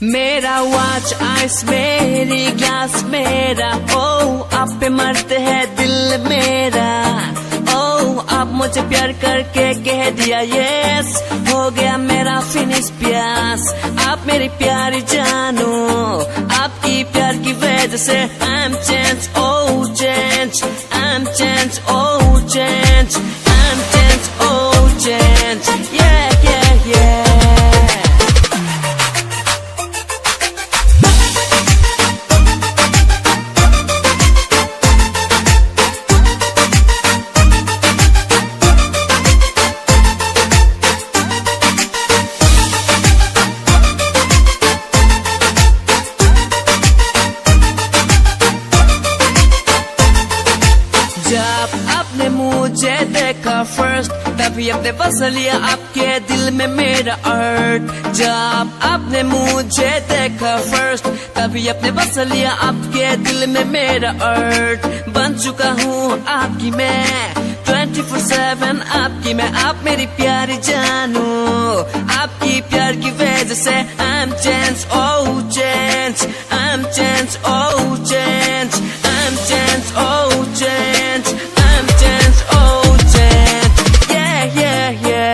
मेरा watch ice मेरी glass मेरा, ओ आप पे मरते है दिल मेरा। ओ आप मुझे प्यार करके कह दिया यस, हो गया मेरा फिनिश प्यास। आप मेरी प्यारी जानो, आपकी प्यार की वजह से I'm changed, oh change, I'm changed, oh change, I'm changed, oh change, yeah yeah yeah। जब आपने मुझे देखा फर्स्ट, तभी आपने बस लिया आपके दिल में मेरा अर्थ। जब आपने मुझे देखा फर्स्ट, तभी आपने बस लिया आपके दिल में मेरा अर्थ। बन चुका हूँ आपकी मैं 24/7 आपकी मैं, आप मेरी प्यारी जानू। आपकी प्यार की वजह से I'm changed, oh change, I'm changed, oh change, I'm changed, oh change, I'm changed, oh change, yeah yeah yeah।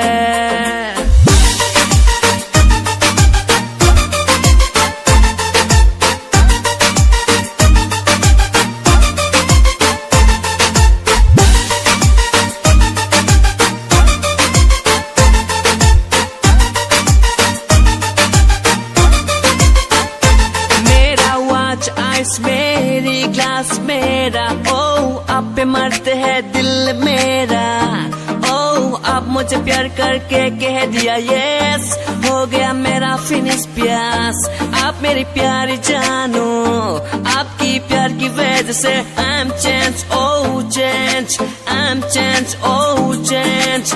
मेरा वॉच आइस मेरी ग्लास मेरा, ओ आप पे मरते है दिल मेरा। ओ आप मुझे प्यार करके कह दिया यस, हो गया मेरा फिनिश प्यास। आप मेरी प्यारी जानो, आपकी प्यार की वजह से I'm changed, oh change, I'm changed, oh change,